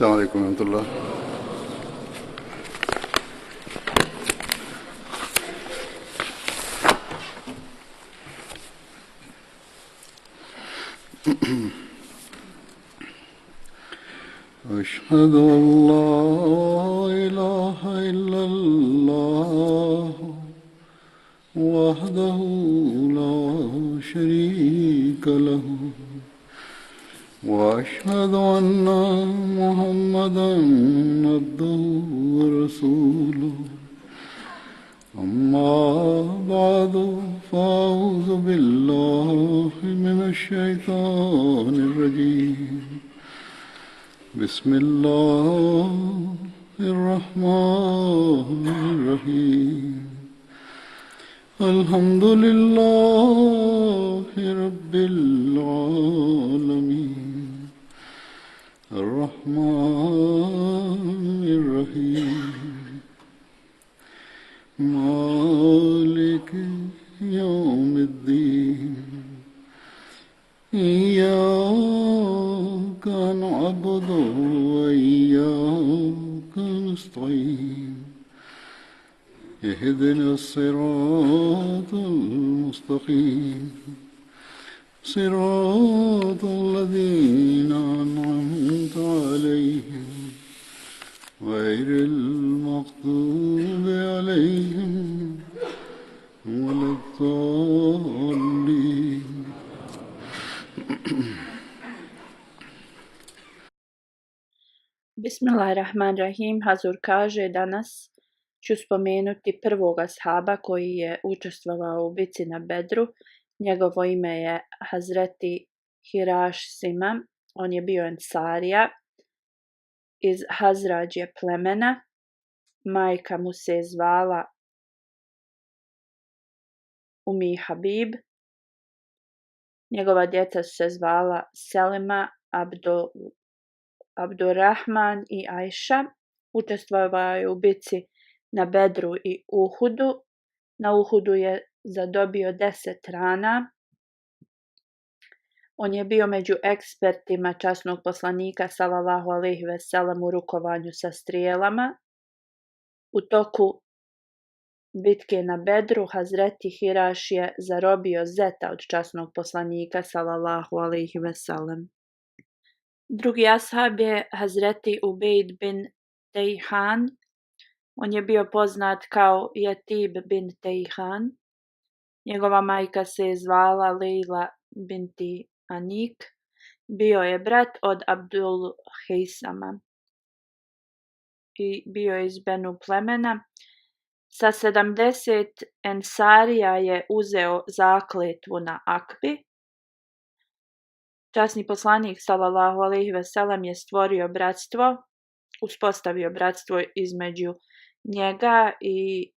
السلام عليكم ورحمة الله. أشهد أن لا إله إلا الله وحده لا شريك له وأشهد أن محمدا عبده ورسوله أما بعد فأعوذ بالله من الشيطان الرجيم بسم الله الرحمن الرحيم الحمد لله رب العالمين الرحمن الرحيم مالك يوم الدين إياك نعبد وإياك نستعين اهدنا الصراط المستقيم صراط الذين أنعمت عليهم غير المغضوب عليهم ولا الضالين. Bismillahirrahmanirrahim. Hazur kaže, danas ću spomenuti prvog ashaba koji je učestvovao u bici na Bedru. Njegovo ime je Hazreti Hiraš Sima. On je bio ensarija iz Hazrađe plemena. Majka mu se zvala Umi Habib. Njegova djeca su se zvala Selima, Abdurrahman i Ajša. Učestvovao je u bici na Bedru i Uhudu. Na Uhudu je zadobio 10 rana. On je bio među ekspertima časnog poslanika sallallahu alejhi ve sellem u rukovanju sa strijelama. U toku bitke na Bedru Hazreti Hiraš je zarobio zeta od časnog poslanika sallallahu alejhi ve sellem. Drugi ashab je Hazreti Ubejd bin Tejhan. On je bio poznat kao Jetib bin Tejhan. Njegova majka se je zvala Lejla binti Anik. Bio je brat od Abdul Hejsama i bio je iz Benu plemena. Sa 70 ensarija je uzeo zakletvu na Akbi. Časni poslanik sallallahu alejhi ve sellem je stvorio bratstvo, uspostavio bratstvo između njega i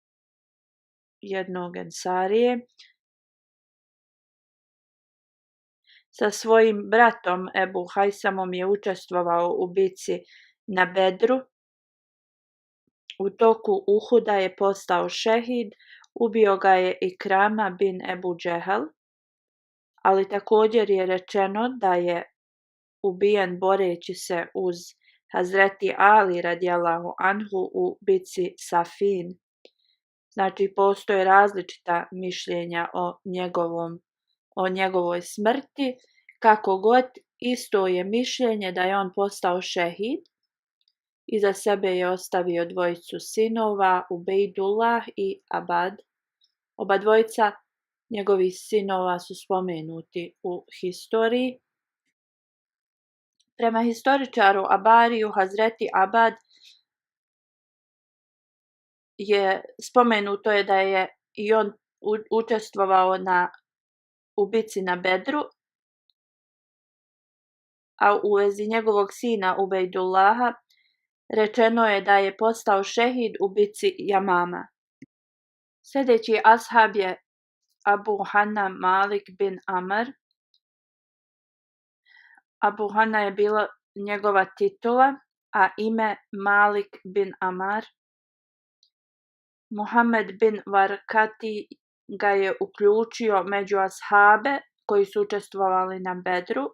jednog ensarije. Sa svojim bratom Ebu Hajsamom je učestvovao u bici na Bedru. U toku Uhuda je postao šehid, ubio ga je Ikrama bin Ebu Džehel, ali također je rečeno da je ubijen boreći se uz Hazreti Ali radijallahu anhu u bici Safin. Znači, postoje različita mišljenja o njegovoj smrti. Kako god, isto je mišljenje da je on postao šehid. Iza sebe je ostavio dvojicu sinova, Ubejdullah i Abad. Oba dvojica njegovih sinova su spomenuti u historiji. Prema historičaru Abariju, Hazreti Abad je spomenuto je da je i on učestvovao u bici na Bedru, a u vezi njegovog sina Ubejdullaha rečeno je da je postao šehid u bici Jamama. Sljedeći ashab je Abu Hanna Malik bin Amr. Abu Hanna je bila njegova titula, a ime Malik bin Amar. Muhammed bin Varkati ga je uključio među ashabe koji su učestvovali na Bedru.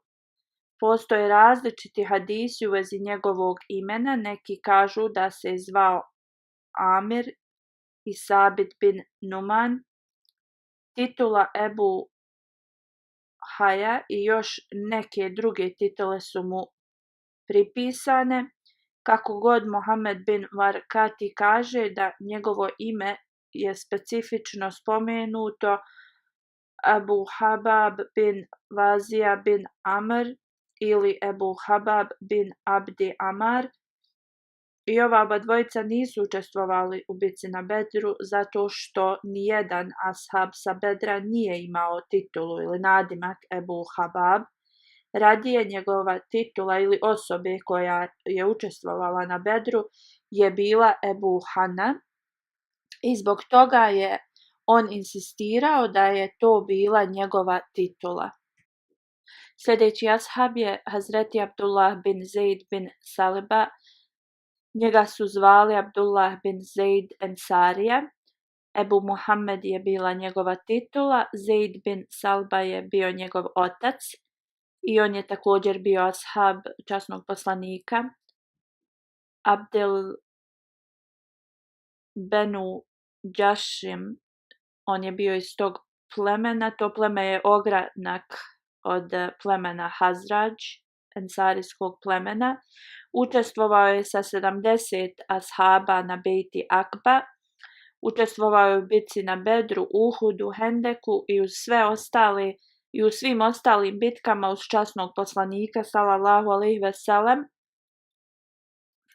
postoje različiti hadisi u vezi njegovog imena. Neki kažu da se zvao Amir i Sabit bin Numan. Titula Ebu Haja i još neke druge titule su mu pripisane. Kako god Muhammed bin Varkati kaže da njegovo ime je specifično spomenuto Abu Habab bin Vazija bin Amr ili Ebu Habab bin Abdi Amar. I ova oba dvojica nisu učestvovali u bitci na Bedru zato što nijedan ashab sa Bedra nije imao titulu ili nadimak Ebu Habab. Radije njegova titula ili osobe koja je učestvovala na Bedru je bila Ebu Hana i zbog toga je on insistirao da je to bila njegova titula. Sljedeći ashab je Hazreti Abdullah bin Zaid bin Salba. Njega su zvali Abdullah bin Zaid Ensarija. Ebu Muhammed je bila njegova titula. Zaid bin Salba je bio njegov otac i on je također bio ashab časnog poslanika. Abdel Benu Džašim, on je bio iz tog plemena. To pleme je ogranak od plemena Hazrađ, ensarijskog plemena. Učestvovao je sa 70 ashaba na Bejti Akba. Učestvovao je u bitci na Bedru, Uhudu, Hendeku i u svim ostalim bitkama uz časnog poslanika sallallahu alejhi ve sellem.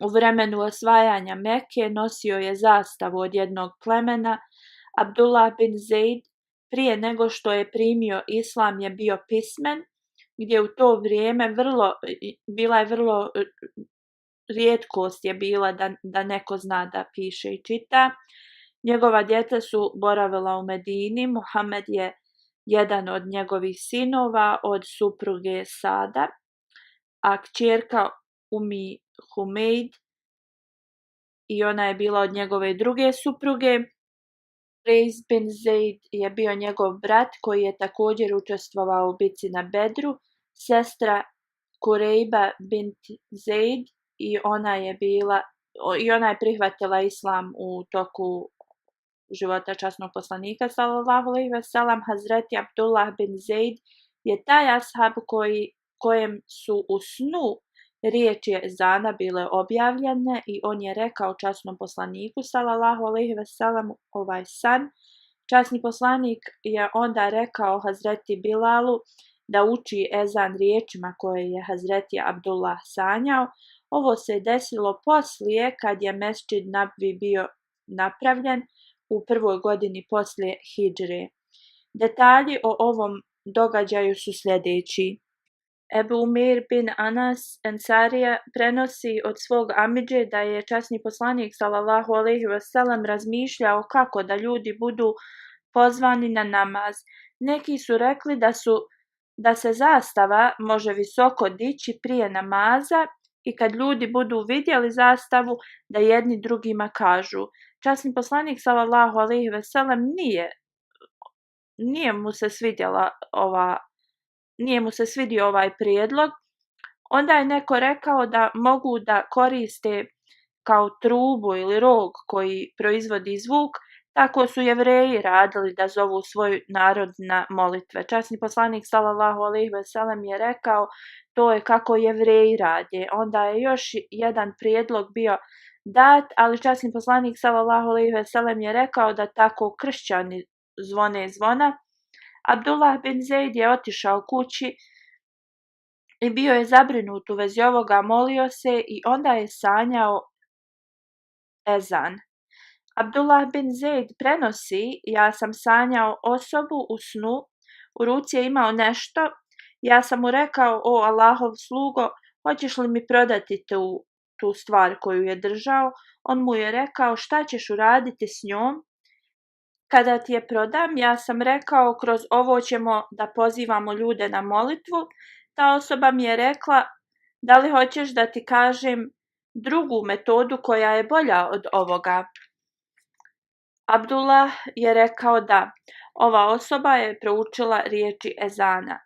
U vremenu osvajanja Mekke nosio je zastavu od jednog plemena. Abdullah bin Zaid prije nego što je primio islam je bio pismen, gdje u to vrijeme bila je vrlo rijetkost je bila da neko zna da piše i čita. Njegova djeca su boravila u Medini. Muhammed je jedan od njegovih sinova od supruge Sada, a kćerka Umi Humeid i ona je bila od njegove druge supruge. Reis bin Zaid je bio njegov brat koji je također učestvovao u bitci na Bedru. Sestra Kurejba bint Zaid i ona je prihvatila islam u toku života časnog poslanika sallallahu alejhi ve sellem. Hazreti Abdullah bin Zaid je taj ashab kojem su u snu riječi ezana bile objavljene i on je rekao časnom poslaniku sallallahu alejhi ve sellem ovaj san. Časni poslanik je onda rekao Hazreti Bilalu da uči ezan riječima koje je Hazreti Abdullah sanjao. Ovo se desilo poslije kad je Mesdžid Nabvi bio napravljen u prvoj godini poslije hidžre. Detalji o ovom događaju su sljedeći. Ebu Umir bin Anas Ensarija prenosi od svog amidže da je časni poslanik sallallahu alejhi ve sellem razmišljao kako da ljudi budu pozvani na namaz. Neki su rekli da se zastava može visoko dići prije namaza i kad ljudi budu vidjeli zastavu da jedni drugima kažu. Časni poslanik sallallahu alejhi ve sellem nije mu se svidio ovaj prijedlog. Onda je neko rekao da mogu da koriste kao trubu ili rog koji proizvodi zvuk. Tako su Jevreji radili da zovu svoj narod na molitve. Časni poslanik sallallahu alejhi ve sellem je rekao to je kako Jevreji rade. Onda je još jedan prijedlog bio dat, ali časni poslanik sallallahu alejhi ve sellem je rekao da tako kršćani zvone zvona. Abdullah bin Zaid je otišao kući i bio je zabrinut u vezi ovoga, molio se i onda je sanjao ezan. Abdullah bin Zaid prenosi, ja sam sanjao osobu u snu, u ruci je imao nešto, ja sam mu rekao, o Allahov slugo, hoćeš li mi prodati tu stvar koju je držao? On mu je rekao, šta ćeš uraditi s njom? Kada ti je prodam, ja sam rekao, kroz ovo ćemo da pozivamo ljude na molitvu. Ta osoba mi je rekla, da li hoćeš da ti kažem drugu metodu koja je bolja od ovoga? Abdullah je rekao da. Ova osoba je proučila riječi ezana.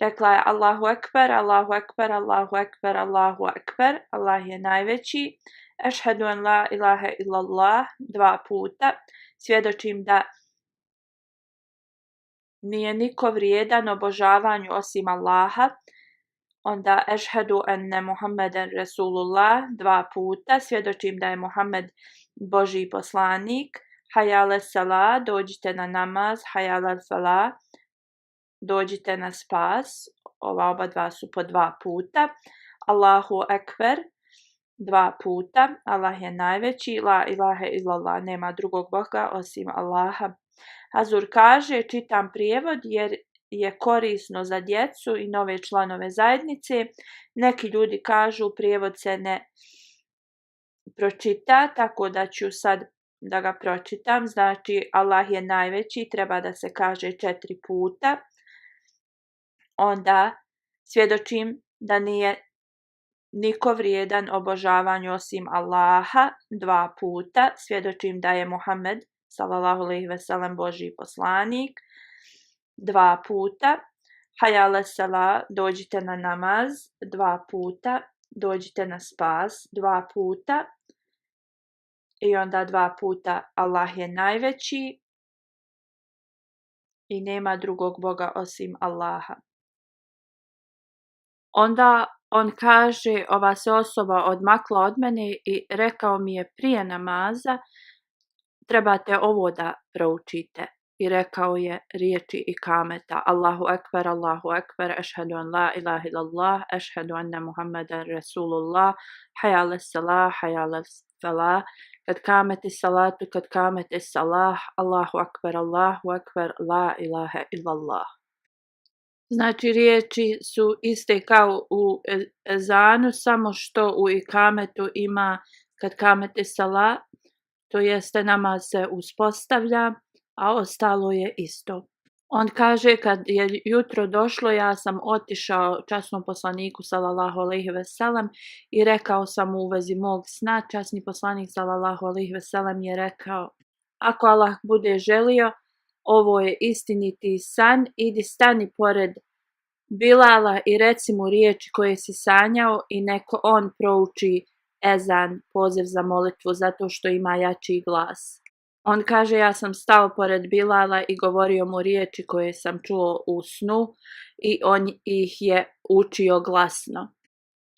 rekla je Allahu ekber, Allahu ekber, Allahu ekber, Allahu ekber, Allah je najveći. Ešhedu en la ilaha illallah 2 puta. Svjedočim da nije niko vrijedan obožavanju osim Allaha. Onda ešhedu enne Muhammeden Rasulullah 2 puta. Svjedočim da je Muhammed Božji poslanik. Hayale sala, dođite na namaz. Hayale fala, dođite na spas. Ova oba dva su po 2 puta. Allahu ekber 2 puta. Allah je najveći. La ilaha illallah, nema drugog Boga osim Allaha. Hazur kaže, čitam prijevod jer je korisno za djecu i nove članove zajednice. Neki ljudi kažu prijevod se ne pročita, tako da ću sad da ga pročitam. Znači, Allah je najveći, treba da se kaže 4 puta. Onda svjedočim da nije niko vrijedan obožavanju osim Allaha 2 puta. Svjedočim da je Muhammed sallallahu alejhi ve sellem Božji poslanik 2 puta. Hayale sala, dođite na namaz 2 puta. Dođite na spas 2 puta. I onda 2 puta Allah je najveći i nema drugog Boga osim Allaha. Onda on kaže, ova se osoba odmakla od mene i rekao mi je prije namaza, trebate ovo da proučite. I rekao je riječi ikameta. Allahu ekber, Allahu ekber, ešhedu an la ilaha illallah, ešhedu anna Muhammeden Rasulullah, hayale salah, hayale falah, kad kameti salatu, kad kameti salah, Allahu ekber, la ilaha illallah. Znači, riječi su iste kao u ezanu, samo što u ikametu ima kad kameti salah, to jeste namaz se uspostavlja, a ostalo je isto. On kaže, kad je jutro došlo, ja sam otišao časnom poslaniku sallallahu alejhi ve sellem i rekao sam mu u vezi mog sna. Časni poslanik sallallahu alejhi ve sellem je rekao, ako Allah bude želio, ovo je istiniti san, idi stani pored Bilala i reci mu riječi koje si sanjao i neko on prouči ezan, poziv za molitvu, zato što ima jači glas. On kaže, ja sam stao pored Bilala i govorio mu riječi koje sam čuo u snu i on ih je učio glasno.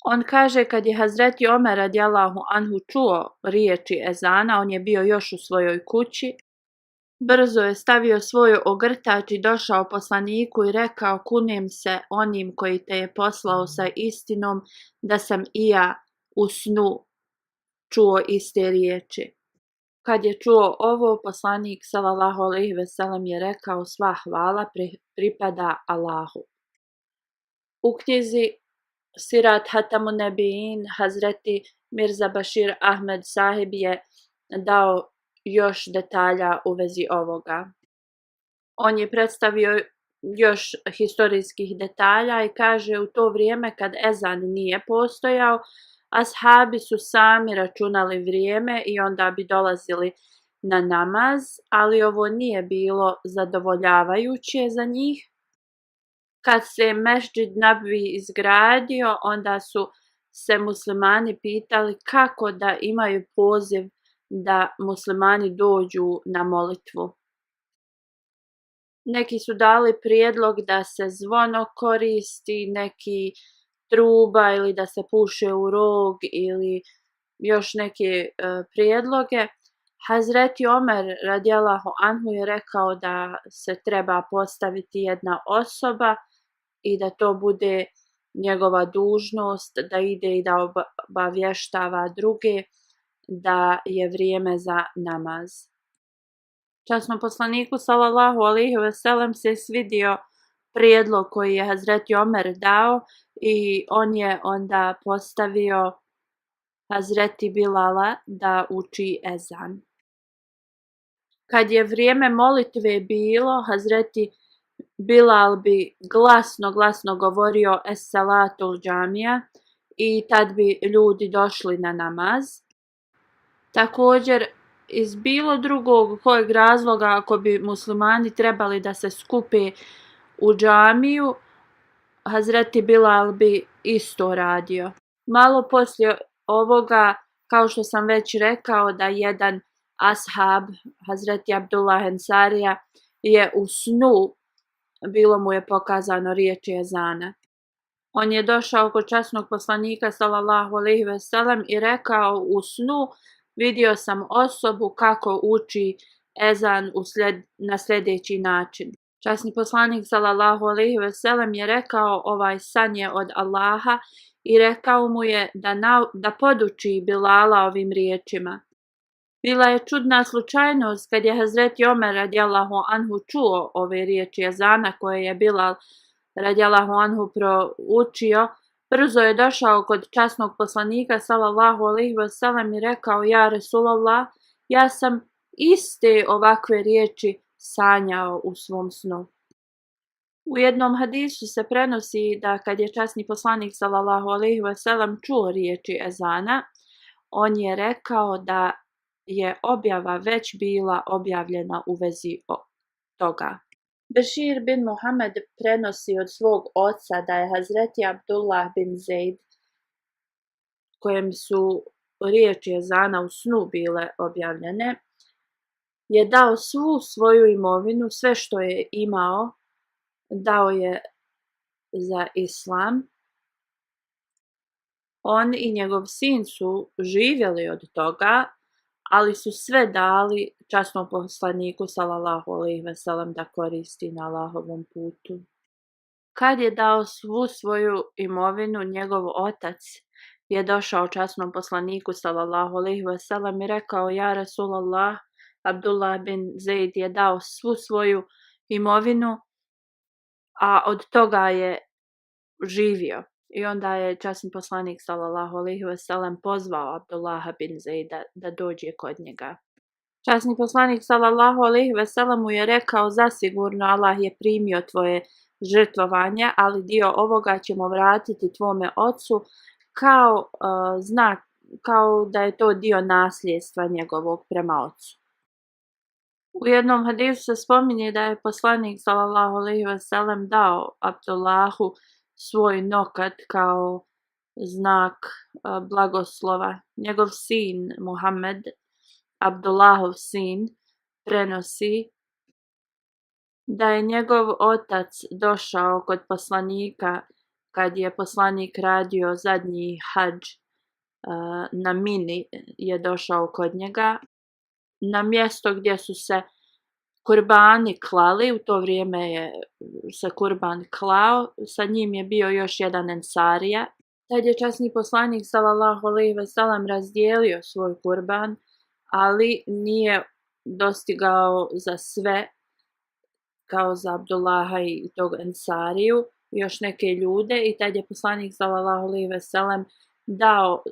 On kaže, kad je Hazreti Omer radijallahu anhu čuo riječi ezana, on je bio još u svojoj kući. Brzo je stavio svoj ogrtač i došao poslaniku i rekao, kunem se onim koji te je poslao sa istinom, da sam i ja u snu čuo iste riječi. Kad je čuo ovo, poslanik sallallahu alejhi ve sellem je rekao, sva hvala pripada Allahu. U knjizi Sirat Hatamun Nebijin Hazreti Mirza Bashir Ahmed Sahib je dao još detalja u vezi ovoga. On je predstavio još historijskih detalja i kaže, u to vrijeme kad ezan nije postojao, ashabi su sami računali vrijeme i onda bi dolazili na namaz, ali ovo nije bilo zadovoljavajuće za njih. Kad se Mesdžid Nabavi izgradio, onda su se muslimani pitali kako da imaju poziv da muslimani dođu na molitvu. Neki su dali prijedlog da se zvono koristi, neki truba ili da se puše u rog ili još neke prijedloge. Hazreti Omer radijallahu anhu je rekao da se treba postaviti jedna osoba i da to bude njegova dužnost, da ide i da obavještava druge da je vrijeme za namaz. Časnom poslaniku sallallahu alejhi ve sellem se svidio prijedlog koji je Hazreti Omer dao i on je onda postavio Hazreti Bilala da uči ezan. Kad je vrijeme molitve bilo, Hazreti Bilal bi glasno govorio es salatul džamija i tad bi ljudi došli na namaz. Također, iz bilo drugog kojeg razloga, ako bi muslimani trebali da se skupe u džamiju, Hazreti Bilal bi isto radio. Malo poslije ovoga, kao što sam već rekao, da jedan ashab, Hazreti Abdullah Ensarija, je u snu, bilo mu je pokazano riječi ezana. On je došao kod časnog poslanika sallallahu alejhi ve sellem i rekao u snu, vidio sam osobu kako uči ezan na sljedeći način. Časni poslanik sallallahu alejhi ve sellem je rekao, ovaj san je od Allaha, i rekao mu je da poduči Bilala ovim riječima. Bila je čudna slučajnost kad je Hazreti Omer radijallahu anhu čuo ove riječi ezana koje je Bilal radijallahu anhu proučio. Brzo je došao kod časnog poslanika sallallahu alejhi ve sellem i rekao, ja Resulallah, ja sam iste ovakve riječi sanjao u svom snu. U jednom hadisu se prenosi da kad je časni poslanik sallallahu alejhi ve sellem čuo riječi ezana, on je rekao da je objava već bila objavljena u vezi toga. Bešir bin Muhammed prenosi od svog oca da je Hazreti Abdullah bin Zaid, kojem su riječi ezana u snu bile objavljene, je dao svu svoju imovinu, sve što je imao, dao je za islam. On i njegov sin su živjeli od toga, ali su sve dali časnom poslaniku sallallahu alejhi ve sellem da koristi na Allahovom putu. Kad je dao svu svoju imovinu, njegov otac je došao časnom poslaniku sallallahu alejhi ve sellem i rekao, ja Resulallah, Abdullah bin Zaid je dao svu svoju imovinu, a od toga je živio. I onda je časni poslanik sallallahu alejhi ve sellem pozvao Abdullaha bin Zaida da dođe kod njega. Časni poslanik sallallahu alejhi ve sellem mu je rekao, zasigurno Allah je primio tvoje žrtvovanje, ali dio ovoga ćemo vratiti tvome ocu kao znak, kao da je to dio nasljedstva njegovog prema ocu. U jednom hadisu se spominje da je poslanik sallallahu alejhi ve sellem dao Abdullahu svoj nokat kao znak blagoslova. Njegov sin Muhammed, Abdullahov sin, prenosi da je njegov otac došao kod poslanika kad je poslanik radio zadnji hadž na Mini, je došao kod njega na mjesto gdje su se kurbani klali. U to vrijeme je se kurban klao, sa njim je bio još jedan ensarija. Tad je časni poslanik sallallahu alejhi ve sellem razdijelio svoj kurban, ali nije dostigao za sve, kao za Abdullaha i tog ensariju, još neke ljude, i tad je poslanik sallallahu alejhi ve sellem dao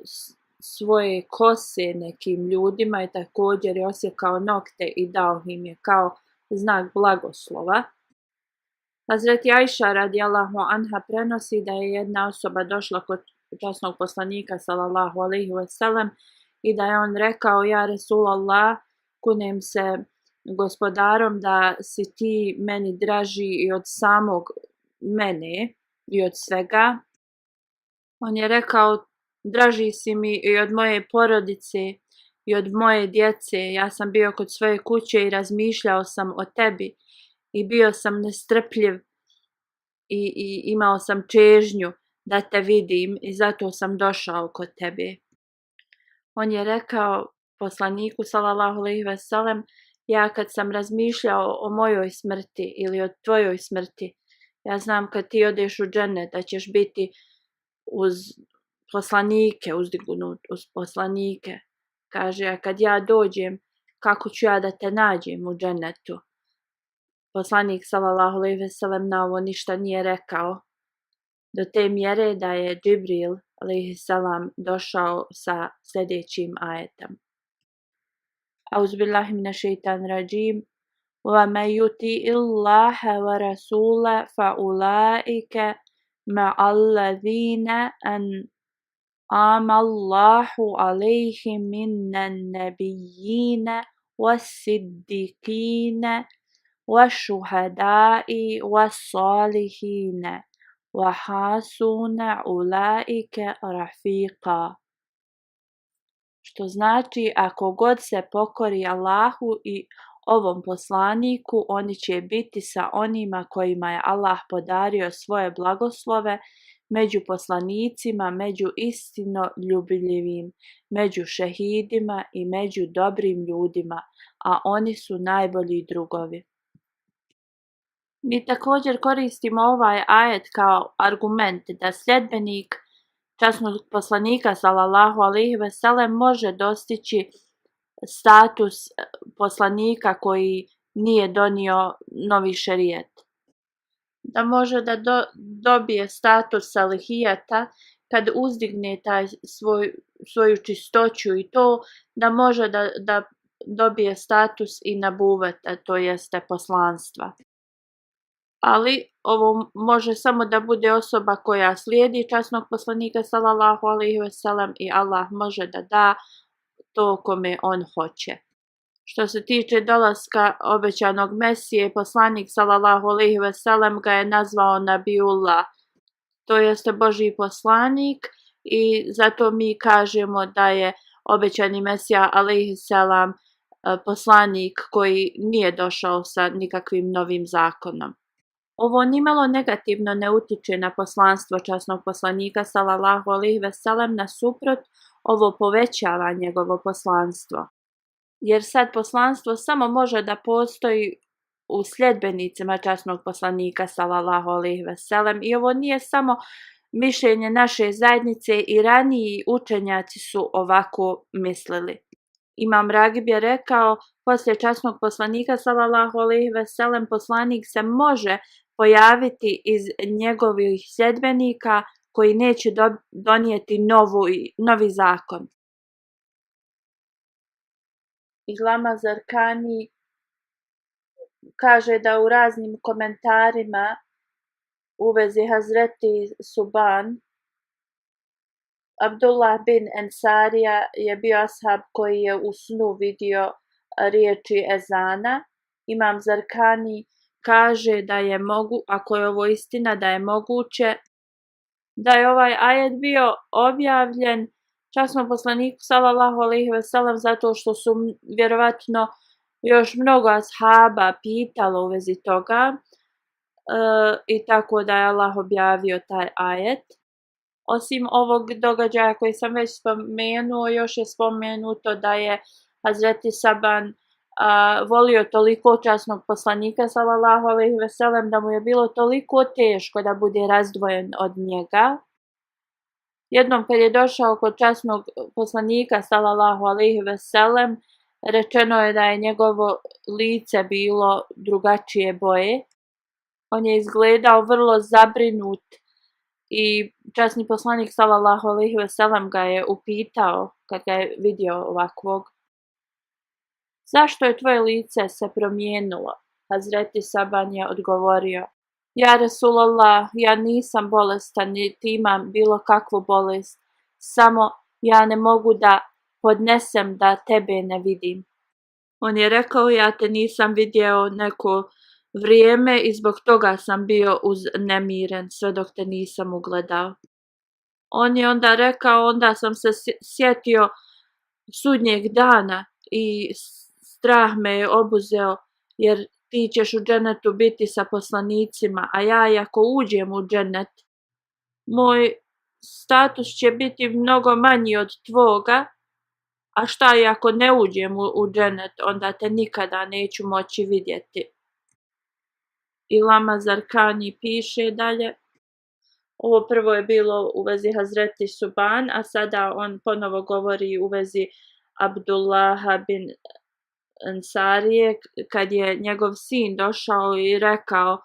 svoje kose nekim ljudima i također je osjekao nokte i dao im je kao znak blagoslova. Hazreti Ajša radijallahu anha prenosi da je jedna osoba došla kod časnog poslanika sallallahu alejhi ve sellem i da je on rekao, ja Resulallah, kunem se gospodarom da si ti meni draži i od samog mene i od svega. On je rekao, draži si mi i od moje porodice i od moje djece. Ja sam bio kod svoje kuće i razmišljao sam o tebi i bio sam nestrpljiv i imao sam čežnju da te vidim i zato sam došao kod tebe. On je rekao poslaniku sallallahu alejhi ve sellem, ja kad sam razmišljao o mojoj smrti ili o tvojoj smrti, ja znam kad ti odeš u džennet da ćeš biti uz poslanike, uzdignut uz poslanike. Kaže, a kad ja dođem, kako ću ja da te nađem u džennetu? Poslanik sallallahu alejhi ve sellem na ovo ništa nije rekao, do te mjere da je Džibril alejhi selam došao sa sljedećim ajetom. Auzubillahi minašejtanir racim. وَمَن يُطِعِ اللَّهَ وَرَسُولَهُ فَأُولَئِكَ مَعَ الَّذِينَ أَنْعَمَ اللَّهُ عَلَيْهِم مِّنَ النَّبِيِّينَ وَالصِّدِّيقِينَ وَالشُّهَدَاءِ وَالصَّالِحِينَ وَحَاسُونَ أُولَئِكَ رَفِيقًا. Što znači, ako god se pokori Allahu i ovom poslaniku, oni će biti sa onima kojima je Allah podario svoje blagoslove, među poslanicima, među istinoljubljivim, među šehidima i među dobrim ljudima, a oni su najbolji drugovi. Mi također koristimo ovaj ajet kao argument da sljedbenik časnog poslanika sallallahu alejhi ve sellem može dostići status poslanika koji nije donio novi šerijet. Da može da dobije status salihijata kad uzdigne taj svoju čistoću i to da može da dobije status i nabuveta, to jeste poslanstva. Ali ovo može samo da bude osoba koja slijedi časnog poslanika sallallahu alejhi ve sellem i Allah može da da to kome on hoće. Što se tiče dolaska obećanog Mesije, poslanik sallallahu alejhi ve sellem ga je nazvao Nabiullah, to jeste Božji poslanik, i zato mi kažemo da je obećani Mesija alejhi selam poslanik koji nije došao sa nikakvim novim zakonom. Ovo nimalo negativno ne utiče na poslanstvo časnog poslanika sallallahu alejhi ve sellem, nasuprot, ovo povećava njegovo poslanstvo. Jer sad poslanstvo samo može da postoji u sljedbenicima časnog poslanika sallallahu alejhi ve sellem i ovo nije samo mišljenje naše zajednice, i raniji učenjaci su ovako mislili. Imam Ragib je rekao, poslije časnog poslanika sallallahu alejhi ve sellem poslanik se može pojaviti iz njegovih sljedbenika koji neće donijeti novi zakon. Iglama Zarkani kaže da u raznim komentarima u vezi Hazreti Suban, Abdullah bin Ensarija je bio ashab koji je u snu vidio riječi ezana. Imam Zarkani kaže da je ako je ovo istina, da je moguće da je ovaj ajet bio objavljen časnom poslaniku sallallahu alejhi ve sellem zato što su vjerovatno još mnogo ashaba pitalo u vezi toga i tako da je Allah objavio taj ajet. Osim ovog događaja koji sam već spomenuo, još je spomenuto da je Hazreti Saban volio toliko časnog poslanika sallallahu alejhi ve sellem da mu je bilo toliko teško da bude razdvojen od njega. Jednom kad je došao kod časnog poslanika sallallahu alejhi ve sellem, rečeno je da je njegovo lice bilo drugačije boje. On je izgledao vrlo zabrinut i časni poslanik sallallahu alejhi ve sellem ga je upitao kad ga je vidio ovakvog: zašto je tvoje lice se promijenilo? Hazreti Saban je odgovorio: ja Rasulallah, ja nisam bolestan niti imam bilo kakvu bolest, samo ja ne mogu da podnesem da tebe ne vidim. On je rekao: ja te nisam vidio neko vrijeme i zbog toga sam bio uznemiren sve dok te nisam ugledao. On je onda rekao: onda sam se sjetio sudnjeg dana i strah me je obuzeo, jer ti ćeš u džennetu biti sa poslanicima, a ja ako uđem u džennet, moj status će biti mnogo manji od tvoga, a šta i ako ne uđem u džennet, onda te nikada neću moći vidjeti. Ilama Zarkani piše dalje. Ovo prvo je bilo u vezi Hazreti Suban, a sada on ponovo govori u vezi Abdullaha bin Ensarije, kad je njegov sin došao i rekao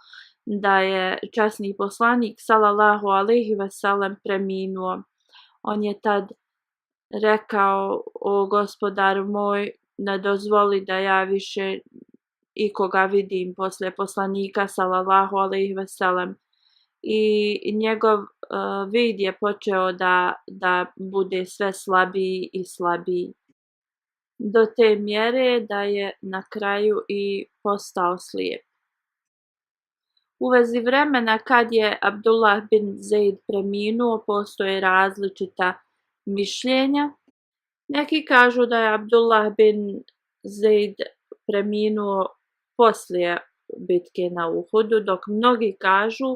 da je časni poslanik sallallahu alejhi ve sellem preminuo. On je tad rekao: o gospodar moj, ne dozvoli da ja više ikoga vidim poslije poslanika sallallahu alejhi ve sellem. I njegov vid je počeo da bude sve slabiji i slabiji, do te mjere da je na kraju i postao slijep. U vezi vremena kad je Abdullah bin Zeid preminuo, postoje različita mišljenja. Neki kažu da je Abdullah bin Zeid preminuo poslije bitke na Uhudu, dok mnogi kažu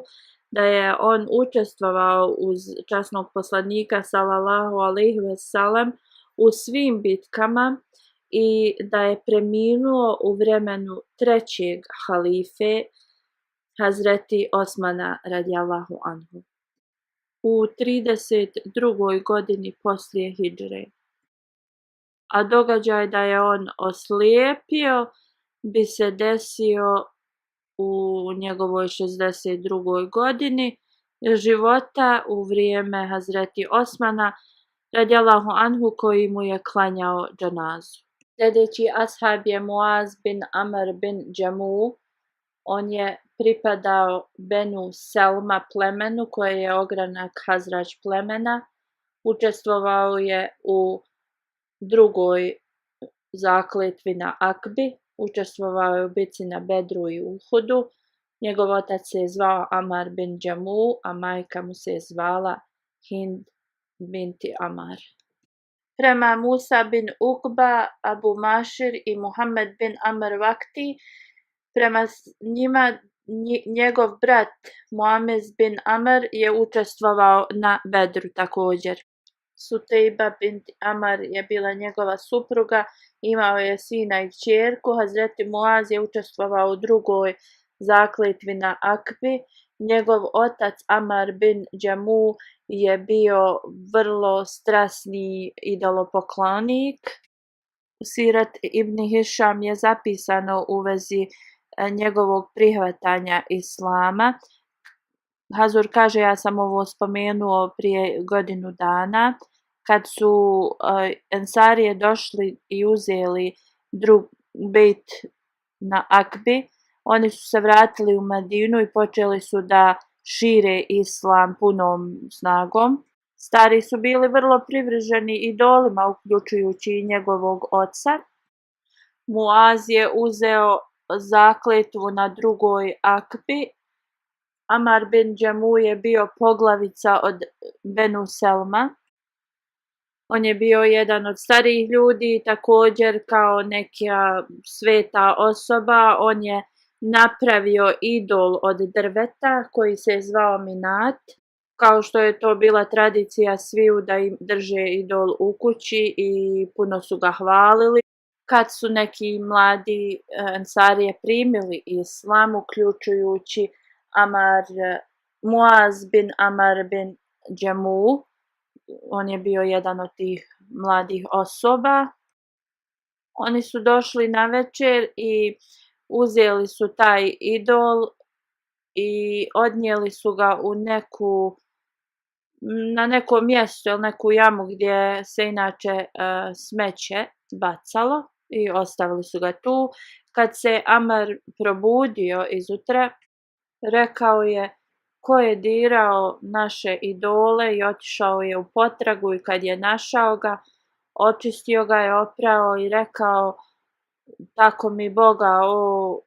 da je on učestvovao uz časnog poslanika sallallahu alejhi ve sellem u svim bitkama i da je preminuo u vremenu trećeg halife Hazreti Osmana radijallahu anhu u 32. godini poslije hidžre. A događaj da je on oslijepio bi se desio u njegovoj 62. godini života u vrijeme Hazreti Osmana radijallahu anhu koji mu je klanjao dženazu. Sljedeći ashab je Muaz bin Amr bin Džamu. On je pripadao Benu Selma plemenu koje je ogranak Hazrač plemena. Učestvovao je u drugoj zakletvi na Akbi. Učestvovao je u bitci na Bedru i Uhudu. Njegov otac se je zvao Amar bin Džamu, a majka mu se je zvala Hind binti Amar. Prema Musa bin Ukba, Abu Mašir i Muhammed bin Amr Vakti, prema njima njegov brat Muamez bin Amr je učestvovao na Bedru također. Sutejba bint Amar je bila njegova supruga, imao je sina i kćerku. Hazreti Muaz je učestvovao u drugoj zakletvi na Akbi. Njegov otac Amar bin Džamu je bio vrlo strasni idolopoklonik. U Sirat ibn Hišam je zapisano u vezi njegovog prihvatanja islama. Hazur kaže, ja sam ovo spomenuo prije godinu dana, kad su Ensarije došli i uzeli bejt na Akbi, oni su se vratili u Medinu i počeli su da šire islam punom snagom. Stari su bili vrlo privrženi idolima, uključujući i njegovog oca. Muaz je uzeo zakletvu na drugoj Akbi. Amar bin Džamu je bio poglavica od Benu Selma. On je bio jedan od starijih ljudi, također kao neka sveta osoba. On je napravio idol od drveta koji se je zvao Minat, kao što je to bila tradicija sviju da im drže idol u kući i puno su ga hvalili. Kad su neki mladi Ensarije primili islam, uključujući Muaz bin Amar bin Džamu, on je bio jedan od tih mladih osoba. Oni su došli na večer i uzeli su taj idol i odnijeli su ga na neko mjesto ili neku jamu gdje se inače smeće bacalo i ostavili su ga tu. Kad se Amar probudio izutra, rekao je, ko je dirao naše idole, i otišao je u potragu i kad je našao ga, očistio ga je, oprao i rekao, tako mi Boga, o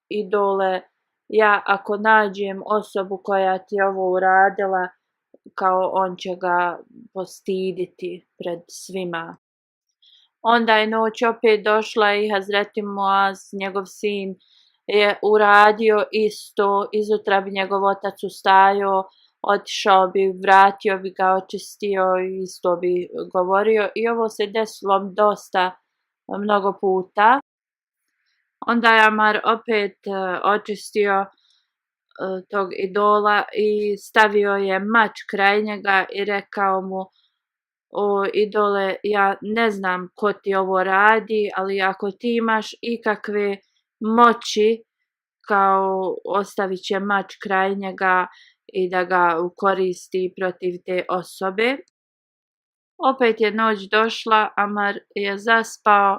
idole, ja ako nađem osobu koja ti ovo uradila, kao on će ga postiditi pred svima. Onda je noć opet došla i Hazreti Muaz, njegov sin, je uradio isto. Izutra bi njegov otac ustajao, otišao bi, vratio bi ga, očistio i isto bi govorio. I ovo se desilo mnogo puta. Onda je Amar opet očistio tog idola i stavio je mač kraj njega i rekao mu, o idole, ja ne znam ko ti ovo radi, ali ako ti imaš ikakve moći, kao ostavit će mač kraj njega i da ga koristi protiv te osobe. Opet je noć došla, Amar je zaspao,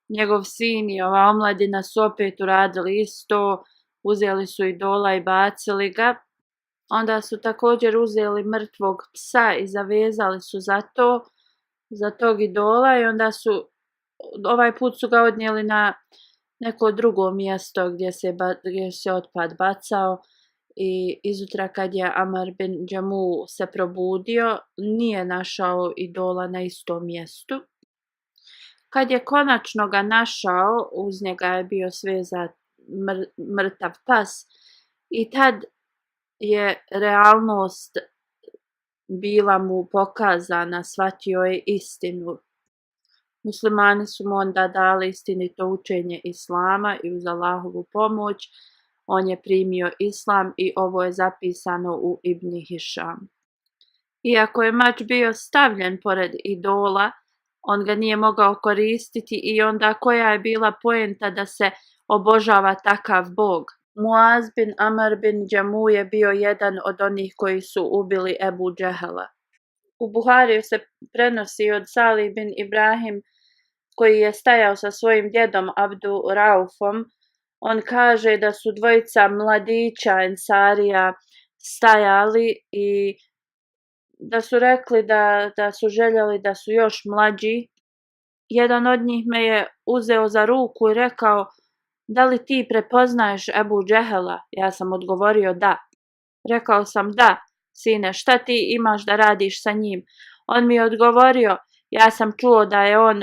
njegov sin i ova omladina su opet uradili isto, uzeli su idola i bacili ga. Onda su također uzeli mrtvog psa i zavezali su za tog idola i onda su, ovaj put su ga odnijeli na neko drugo mjesto gdje se otpad bacao i izutra kad je Amr bin Džamu se probudio, nije našao idola na istom mjestu. Kad je konačno ga našao, uz njega je bio svezan mrtav pas i tad je realnost bila mu pokazana, shvatio je istinu. Muslimani su mu onda dali istinito učenje Islama i uz Allahovu pomoć on je primio Islam i ovo je zapisano u Ibn Hišam. Iako je mač bio stavljen pored idola, on ga nije mogao koristiti i onda koja je bila poenta da se obožava takav bog? Muaz bin Amr bin Džamu je bio jedan od onih koji su ubili Ebu Džehela. U Buhariju se prenosi od Salih bin Ibrahim koji je stajao sa svojim djedom Abdu Raufom. On kaže da su dvojica mladića Ensarija stajali i da su rekli da su željeli da su još mlađi. Jedan od njih me je uzeo za ruku i rekao: da li ti prepoznaješ Ebu Džehela? Ja sam odgovorio da. Rekao sam: da, sine, šta ti imaš da radiš sa njim? On mi je odgovorio: ja sam čuo da je on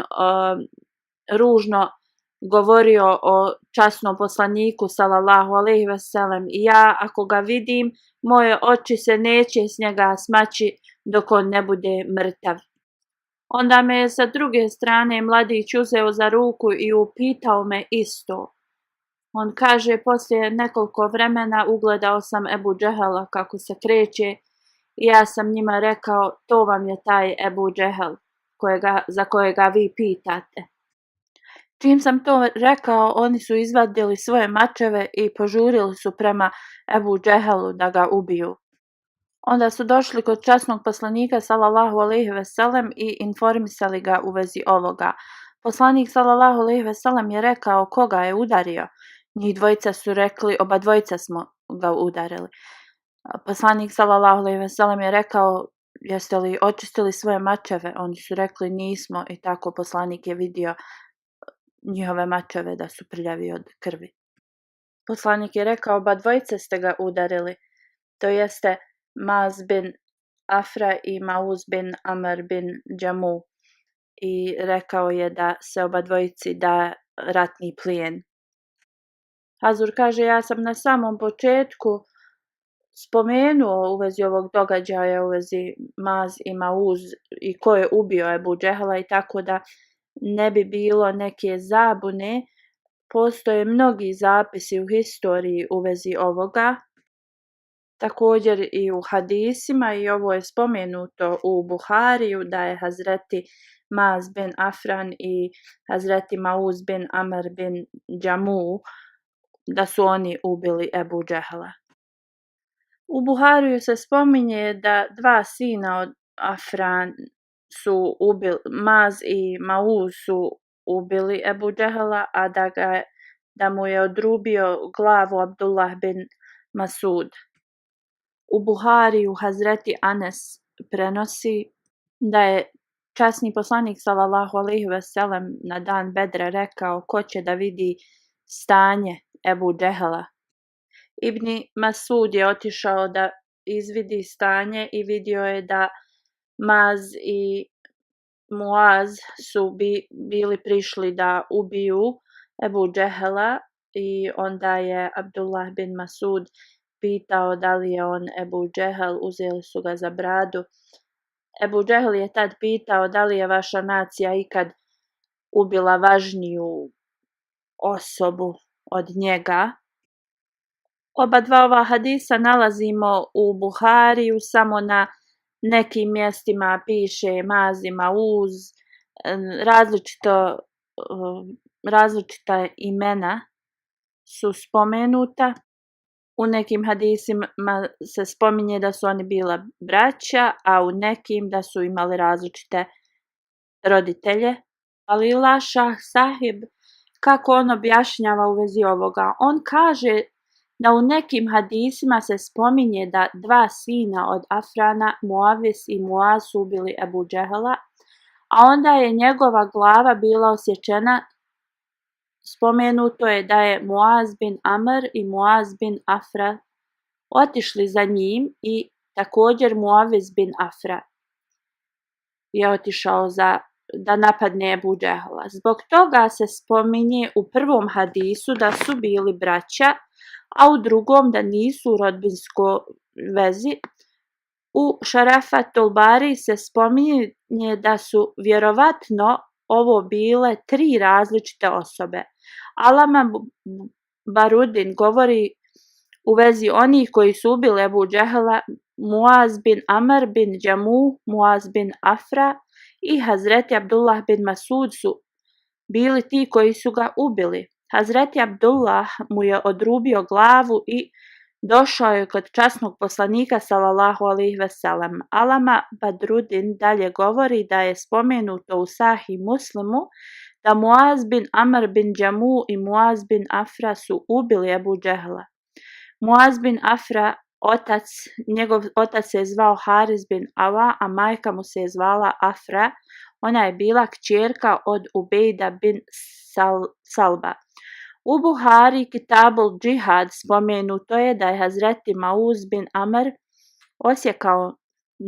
ružno govorio o časnom poslaniku sallallahu alejhi ve sellem i ja ako ga vidim, moje oči se neće s njega smaći dok on ne bude mrtav. Onda me je sa druge strane mladić uzeo za ruku i upitao me isto. On kaže: poslije nekoliko vremena ugledao sam Ebu Džehela kako se kreće i ja sam njima rekao: to vam je taj Ebu Džehel za kojega vi pitate. Čim sam to rekao, oni su izvadili svoje mačeve i požurili su prema Ebu Džehelu da ga ubiju. Onda su došli kod časnog poslanika sallallahu alejhi ve sellem i informisali ga u vezi ovoga. Poslanik sallallahu alejhi ve sellem je rekao: koga je udario? Njih dvojica su rekli: oba dvojica smo ga udarili. Poslanik sallallahu alejhi ve sellem je rekao: jeste li očistili svoje mačeve? Oni su rekli: nismo. I tako poslanik je vidio njihove mačeve da su prljavi od krvi. Poslanik je rekao: oba dvojice ste ga udarili, to jeste Maz bin Afra i Mauz bin Amr bin Džamu, i rekao je da se oba dvojici da ratni plijen. Hazur kaže: ja sam na samom početku spomenuo u vezi ovog događaja, u vezi Maz i Mauz i ko je ubio Ebu Džehela, i tako da ne bi bilo neke zabune. Postoje mnogi zapisi u historiji u vezi ovoga, također i u hadisima, i ovo je spomenuto u Buhariju da je Hazreti Maz bin Afran i Hazreti Mauz bin Amr bin Džamu, da su oni ubili Ebu Džehela. U Buhariju se spominje da dva sina od Afran su ubili, Maz i Mauz su ubili Ebu Džehela, a da mu je odrubio glavu Abdullah bin Masud. U Buhariju Hazreti Anes prenosi da je časni poslanik sallallahu alejhi ve sellem na dan Bedra rekao: ko će da vidi stanje Ebu Džehela? Ibn Masud je otišao da izvidi stanje i vidio je da Maz i Muaz su bili prišli da ubiju Ebu Džehela, i onda je Abdullah bin Masud pitao da li je on Ebu Džehel. Uzeli su ga za bradu. Ebu Džehel je tad pitao: da li je vaša nacija ikad ubila važniju osobu od njega? Oba dva ova hadisa nalazimo u Buhariju, samo na nekim mjestima piše Maz i Mauz, različita imena su spomenuta. U nekim hadisima se spominje da su oni bila braća, a u nekim da su imali različite roditelje. Ali Lašah sahib, kako on objašnjava u vezi ovoga? On kaže da u nekim hadisima se spominje da dva sina od Afrana, Muavis i Muaz, su ubili Ebu Džehela, a onda je njegova glava bila osječena. Spomenuto je da je Muaz bin Amr i Muaz bin Afra otišli za njim i također Muaviz bin Afra je otišao da napadne Ebu Džehla. Zbog toga se spominje u prvom hadisu da su bili braća, a u drugom da nisu u rodbinskoj vezi. U Šarafatul Bari se spominje da su vjerovatno ovo bile 3 različite osobe. Alama Barudin govori u vezi onih koji su ubili Ebu Džehla: Muaz bin Amr bin Džamuh, Muaz bin Afra i Hazreti Abdullah bin Masud su bili ti koji su ga ubili. Hazreti Abdullah mu je odrubio glavu i došao je kod časnog poslanika sallallahu alejhi ve sellem. Alama Badrudin dalje govori da je spomenuto u Sahih Muslimu da Muaz bin Amr bin Džamuh i Muaz bin Afra su ubili Ebu Džehla. Muaz bin Afra, njegov otac se je zvao Haris bin Awa, a majka mu se je zvala Afra. Ona je bila kćerka od Ubejda bin Salba. U Buhari Kitabul Džihad spomenuto je da je Hazreti Mauz bin Amr osjekao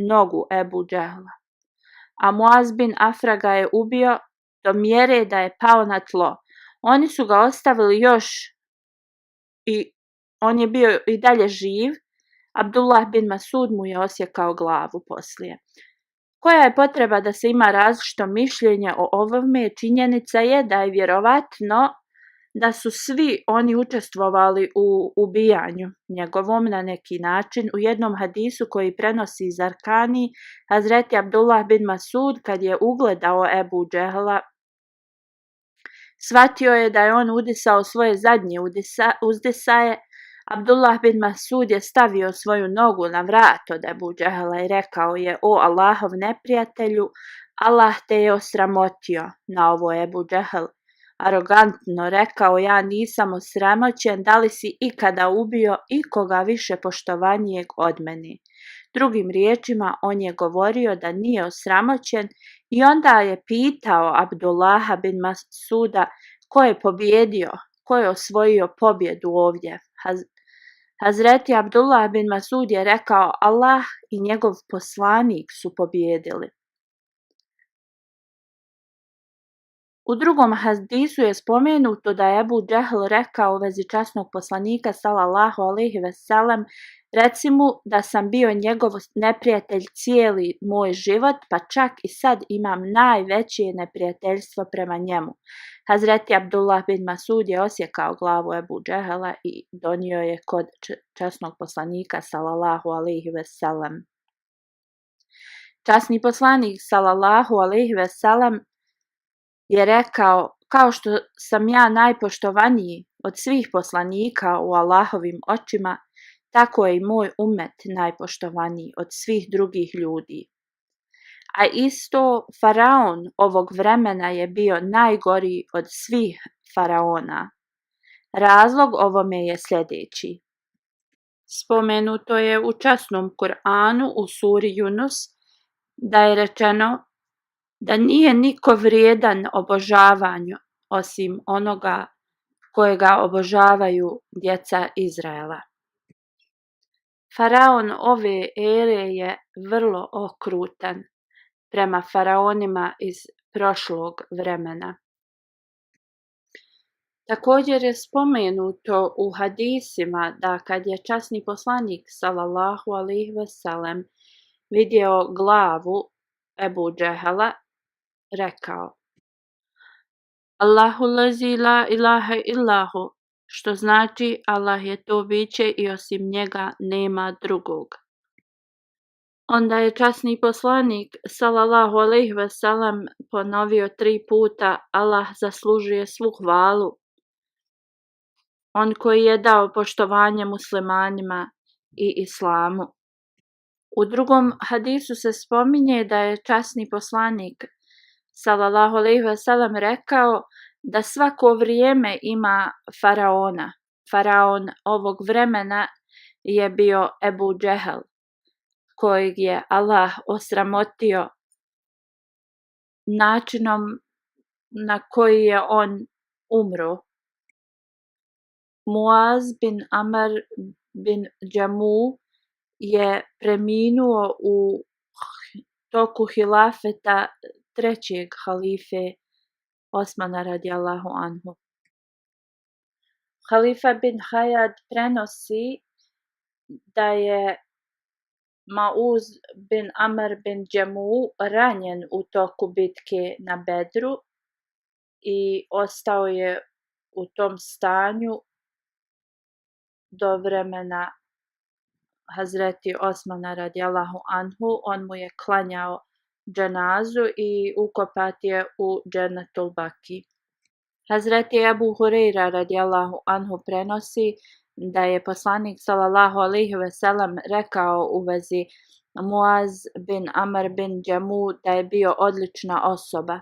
nogu Ebu Džehla, a Muaz bin Afra ga je ubio do mjere da je pao na tlo. Oni su ga ostavili još i on je bio i dalje živ. Abdullah bin Masud mu je osjekao glavu poslije. Koja je potreba da se ima različito mišljenje o ovome? Činjenica je da je vjerovatno da su svi oni učestvovali u ubijanju njegovom na neki način. U jednom hadisu koji prenosi Zarkani, Hazreti Abdullah bin Masud kad je ugledao Ebu Džehla, shvatio je da je on udisao svoje zadnje uzdisaje. Abdullah bin Masud je stavio svoju nogu na vrat od Ebu Džehla i rekao je: o Allahov neprijatelju, Allah te je osramotio. Na ovo Ebu Džehl arogantno rekao: ja nisam osramoćen, da li si ikada ubio ikoga više poštovanijeg od mene? Drugim riječima, on je govorio da nije osramoćen i onda je pitao Abdullaha bin Masuda ko je pobjedio, ko je osvojio pobjedu ovdje. Hazreti Abdullah bin Masud je rekao: Allah i njegov poslanik su pobjedili. U drugom hadisu je spomenuto da je Ebu Džehl rekao u vezi časnog poslanika sallallahu alejhi ve sellem: reci mu da sam bio njegov neprijatelj cijeli moj život, pa čak i sad imam najveće neprijateljstvo prema njemu. Hazreti Abdullah bin Masud je osjekao glavu Ebu Džehla i donio je kod časnog poslanika sallallahu alejhi ve sellem. Časni poslanik sallallahu alejhi ve sellem je rekao: kao što sam ja najpoštovaniji od svih poslanika u Allahovim očima, tako je i moj umet najpoštovaniji od svih drugih ljudi. A isto faraon ovog vremena je bio najgoriji od svih faraona. Razlog ovome je sljedeći. Spomenuto je u časnom Kur'anu u suri Yunus da je rečeno da nije niko vrijedan obožavanju osim onoga kojega obožavaju djeca Izraela. Faraon ove ere je vrlo okrutan prema faraonima iz prošlog vremena. Također je spomenuto u hadisima da kad je časni poslanik sallallahu alejhi ve sellem vidio glavu Ebu Džehla, rekao: Allahu lazi la ilaha illahu, što znači Allah je to biće i osim njega nema drugog. Onda je časni poslanik sallallahu alejhi ve sellem ponovio 3 puta: Allah zaslužuje svu hvalu, on koji je dao poštovanje muslimanima i islamu. U drugom hadisu se spominje da je časni poslanik sallallahu alejhi ve sellem rekao da svako vrijeme ima faraona. Faraon ovog vremena je bio Ebu Džehl, kojeg je Allah osramotio načinom na koji je on umro. Muaz bin Amr bin Džamu je preminuo u toku hilafeta trećeg halife Osmana radijallahu anhu. Halifa bin Hayad prenosi da je Mauz bin Amr bin Džamu ranjen u toku bitke na Bedru i ostao je u tom stanju do vremena Hazreti Osmana radijallahu anhu. On mu je klanjao dženazu i ukopat je u Džennetul Baki. Hazreti Ebu Hureyra radijallahu anhu prenosi da je poslanik sallallahu alejhi ve sellem rekao u vezi Muaz bin Amr bin Džamu da je bio odlična osoba.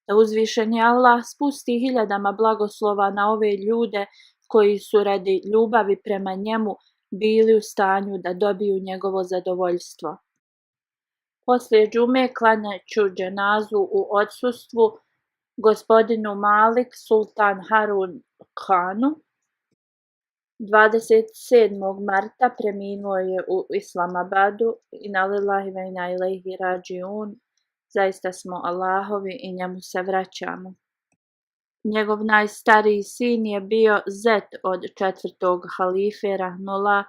Da uzvišeni Allah spusti hiljadama blagoslova na ove ljude koji su radi ljubavi prema njemu bili u stanju da dobiju njegovo zadovoljstvo. Poslije džume klanjaću dženazu u odsustvu gospodinu Malik Sultan Harun Khanu. 27. marta preminuo je u Islamabadu. Inna lillahi ve inna ilaihi rađiun. Zaista smo Allahovi i njemu se vraćamo. Njegov najstariji sin je bio zet od četvrtog halife Rahmullah.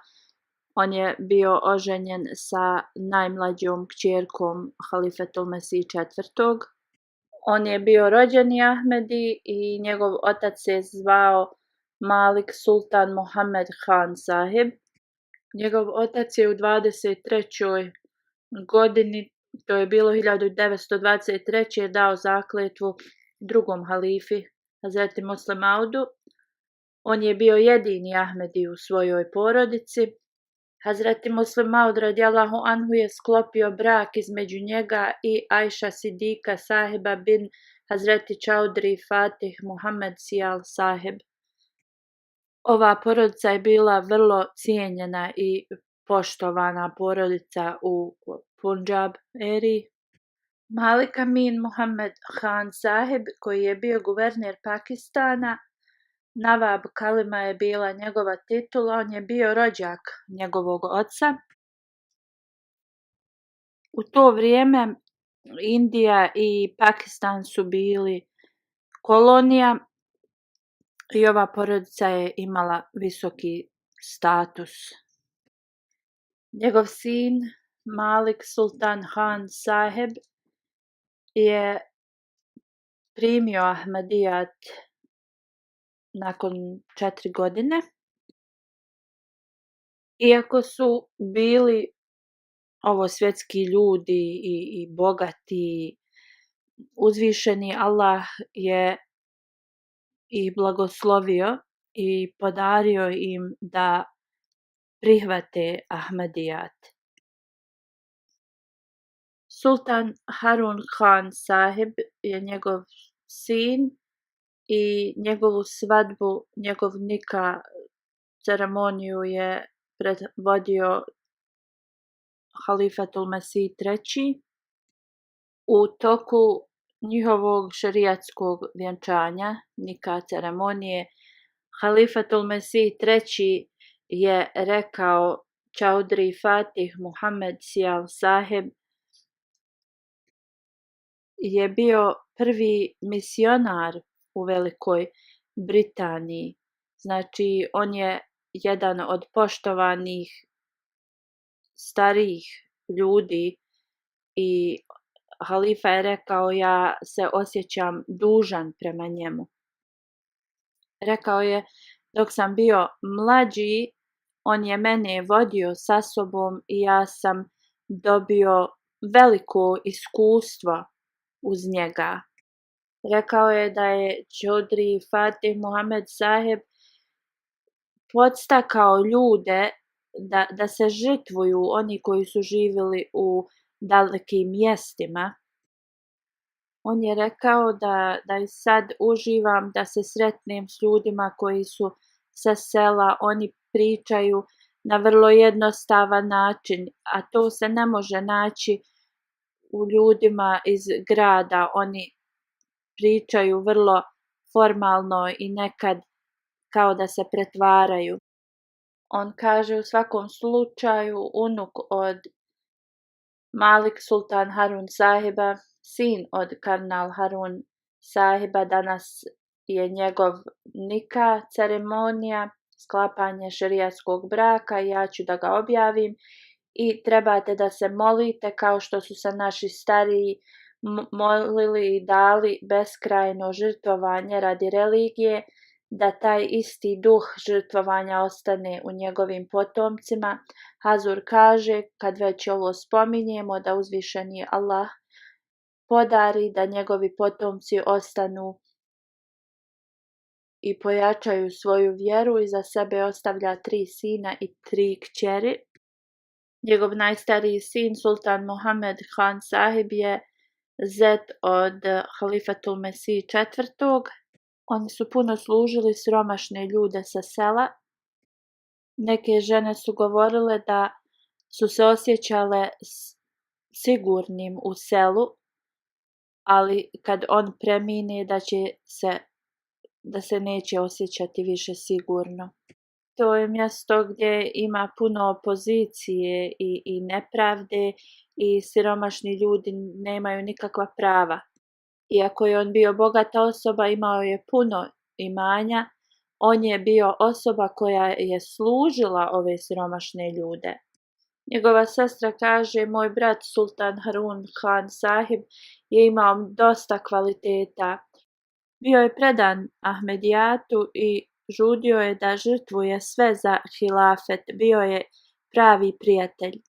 On je bio oženjen sa najmlađom kćerkom halifetul Mesih četvrtog. On je bio rođeni Ahmedi i njegov otac se zvao Malik Sultan Mohammed Khan Sahib. Njegov otac je u 23. godini, to je bilo 1923. dao zakletvu drugom halifi, Hazreti Muslim Maudu. On je bio jedini Ahmedi u svojoj porodici. Hazreti Muslim Maud radijallahu anhu je sklopio brak između njega i Ajša Sidika sahiba bin Hazreti Čaudri Fatih Muhammed Sijal sahib. Ova porodica je bila vrlo cijenjena i poštovana porodica u Punjab eri. Malik Amin Muhammed Khan Sahib, koji je bio guverner Pakistana, Nawab Kalima je bila njegova titula, on je bio rođak njegovog oca. U to vrijeme Indija i Pakistan su bili kolonija i ova porodica je imala visoki status. Njegov sin Malik Sultan Khan Sahib je primio Ahmadijat nakon 4 godine. Iako su bili ovo svjetski ljudi i bogati, uzvišeni Allah je ih blagoslovio i podario im da prihvate Ahmadijat. Sultan Harun Khan Sahib je njegov sin i njegovu svadbu, njegov nika ceremoniju je predvodio halifatul Mesih III. U toku njihovog šerijatskog vjenčanja, nika ceremonije, halifatul Mesih III. Je rekao Čaudri Fatih Muhammed Sijal sahib je bio prvi misionar u Velikoj Britaniji. Znači, on je jedan od poštovanih starijih ljudi i halifa je rekao, ja se osjećam dužan prema njemu. Rekao je, dok sam bio mlađi, on je mene vodio sa sobom i ja sam dobio veliko iskustvo uz njega. Rekao je da je Čaudri Fatih Muhammed Sahib podstakao ljude da se žrtvuju, oni koji su živjeli u dalekim mjestima. On je rekao da i sad uživam da se sretnem s ljudima koji su sa sela, oni pričaju na vrlo jednostavan način, a to se ne može naći u ljudima iz grada. Oni pričaju vrlo formalno i nekad kao da se pretvaraju. On kaže u svakom slučaju unuk od Malik Sultan Harun Sahiba, sin od kardinal Harun Sahiba, danas je njegov nika ceremonija, sklapanje šerijatskog braka i ja ću da ga objavim i trebate da se molite kao što su se naši stariji molili i dali beskrajno žrtvovanje radi religije, da taj isti duh žrtvovanja ostane u njegovim potomcima. Hazur kaže, kad već ovo spominjemo, da uzvišeni Allah podari da njegovi potomci ostanu i pojačaju svoju vjeru i za sebe ostavlja 3 sina i 3 kćeri. Njegov najstariji sin, sultan Muhammed Khan Sahib, je zet od Halifatul Mesih IV. Oni su puno služili siromašne ljude sa sela. Neke žene su govorile da su se osjećale sigurnim u selu, ali kad on premine da se neće osjećati više sigurno. To je mjesto gdje ima puno opozicije i nepravde i siromašni ljudi nemaju nikakva prava. Iako je on bio bogata osoba, imao je puno imanja, on je bio osoba koja je služila ove siromašne ljude. Njegova sestra kaže, moj brat Sultan Harun Khan Sahib je imao dosta kvaliteta. Bio je predan Ahmedijatu i žudio je da žrtvuje sve za hilafet. Bio je pravi prijatelj.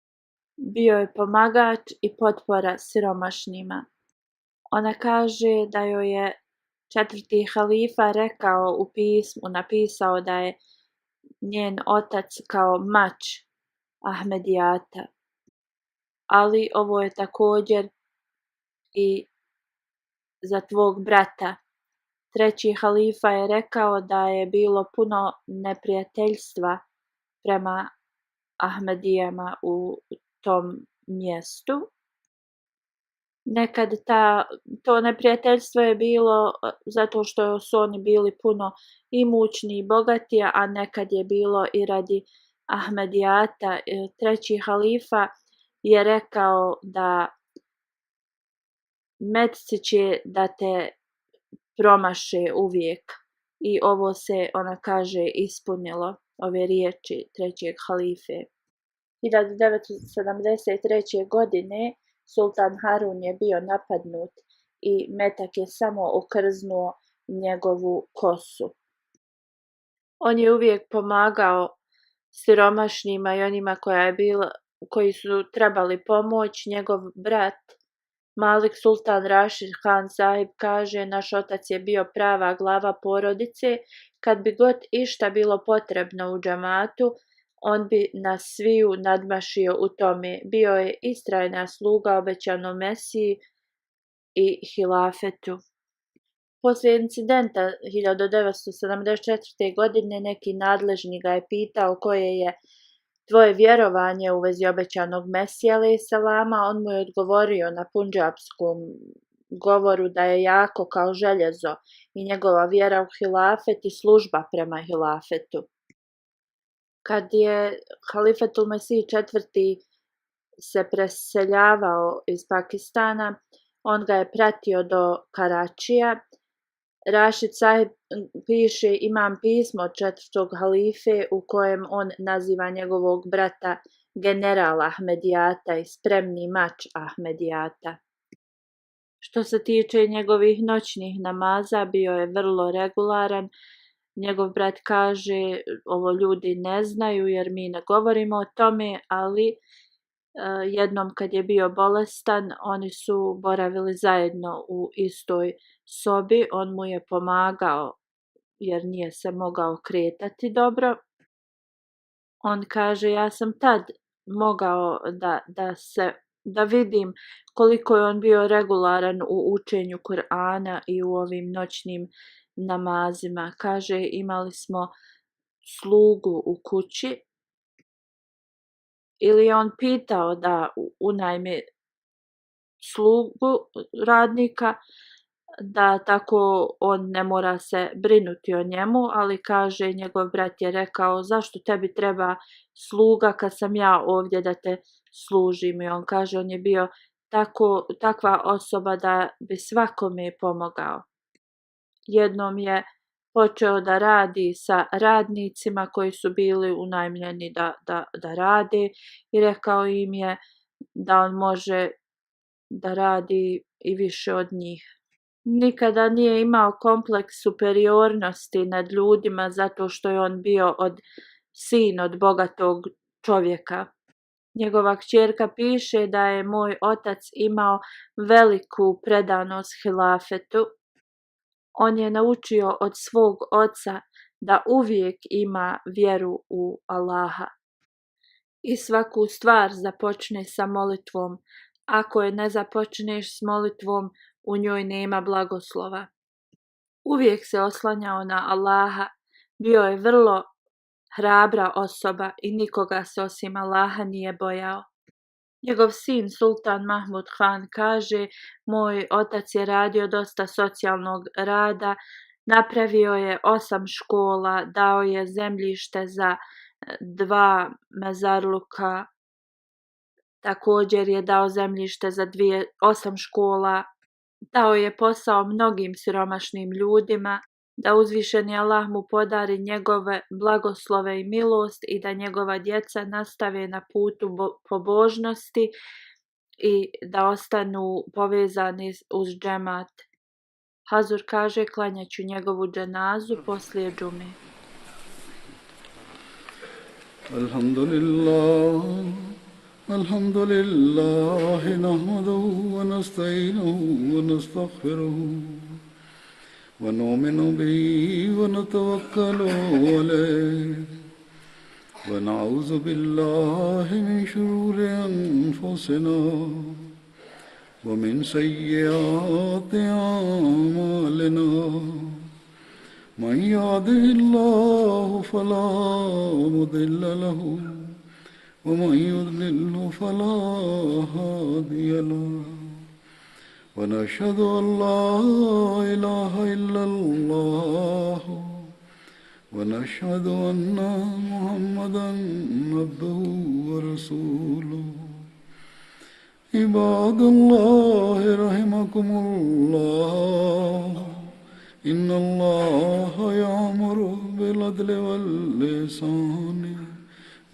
Bio je pomagač i potpora siromašnima. Ona kaže da joj je 4. halifa rekao u pismu, napisao da je njen otac kao mač Ahmedijata. Ali ovo je također i za tvog brata. 3. halifa je rekao da je bilo puno neprijateljstva prema Ahmedijama u tom mjestu. Nekad to neprijateljstvo je bilo zato što su oni bili puno imućni i bogati, a nekad je bilo i radi Ahmedijata. 3. halifa je rekao da metci će da te promaše uvijek. I ovo se, ona kaže, ispunilo, ove riječi 3. halife. 1973. godine Sultan Harun je bio napadnut i metak je samo okrznuo njegovu kosu. On je uvijek pomagao siromašnima i onima koji su trebali pomoć. Njegov brat Malik Sultan Rashid Khan Sahib kaže, naš otac je bio prava glava porodice. Kad bi god išta bilo potrebno u džamatu, on bi nas sviju nadmašio u tome. Bio je istrajna sluga obećanom Mesiji i hilafetu. Poslije incidenta 1974. godine neki nadležni ga je pitao koje je tvoje vjerovanje u vezi obećanog Mesija alejhi selama. On mu je odgovorio na pundžapskom govoru da je jako kao željezo i njegova vjera u hilafet i služba prema hilafetu. Kad je Halifatul Mesih IV. Se preseljavao iz Pakistana, on ga je pratio do Karačija. Rashid Sahib piše, imam pismo od 4. halife u kojem on naziva njegovog brata general Ahmedijata i spremni mač Ahmedijata. Što se tiče njegovih noćnih namaza, bio je vrlo regularan. Njegov brat kaže, ovo ljudi ne znaju jer mi ne govorimo o tome, ali jednom kad je bio bolestan, oni su boravili zajedno u istoj sobi. On mu je pomagao jer nije se mogao kretati dobro. On kaže, ja sam tad mogao da vidim koliko je on bio regularan u učenju Kur'ana i u ovim noćnim namazima. Kaže, imali smo slugu u kući ili je on pitao da unajmi slugu radnika da tako on ne mora se brinuti o njemu, ali kaže njegov brat je rekao zašto tebi treba sluga kad sam ja ovdje da te služim, i on kaže on je bio takva osoba da bi svakome pomogao. Jednom je počeo da radi sa radnicima koji su bili unajmljeni da rade i rekao im je da on može da radi i više od njih. Nikada nije imao kompleks superiornosti nad ljudima zato što je on bio sin od bogatog čovjeka. Njegova kćerka piše da je moj otac imao veliku predanost hilafetu. On je naučio od svog oca da uvijek ima vjeru u Allaha i svaku stvar započne sa molitvom. Ako je ne započneš s molitvom, u njoj nema blagoslova. Uvijek se oslanjao na Allaha, bio je vrlo hrabra osoba i nikoga se osim Allaha nije bojao. Njegov sin Sultan Mahmud Khan kaže, moj otac je radio dosta socijalnog rada, napravio je 8 škola, dao je zemljište za 2 mezarluka, također je dao zemljište za 8 škola, dao je posao mnogim siromašnim ljudima, da uzvišeni Allah mu podari njegove blagoslove i milost i da njegova djeca nastave na putu pobožnosti i da ostanu povezani uz džemat. Hazur kaže, klanjaću njegovu dženazu poslije džume. Alhamdulillah, nahmaduhu wa nasta'inuhu wa nastaghfiruhu wa nu'minu bihi wa natawakkalu alayhi wa na'udhu billahi min shururi anfusina wa min sayyiati a'malina. Man yahdihillahu fala mudilla lahu ومن يضلل فلا هادي له ونشهد أن لا إله إلا الله ونشهد أن محمدا عبده ورسوله. عباد الله رحمكم الله إن الله يأمر بالعدل والإحسان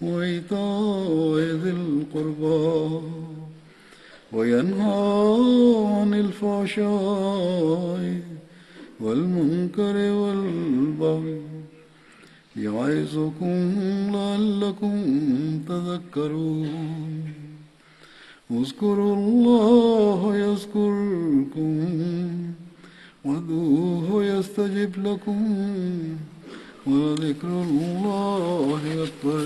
وإيتاء ذي القربى وينهى عن الفحشاء والمنكر والبغي يعظكم لعلكم تذكرون. اذكروا الله يذكركم وادعوه يستجب لكم ولذكر الله أكبر.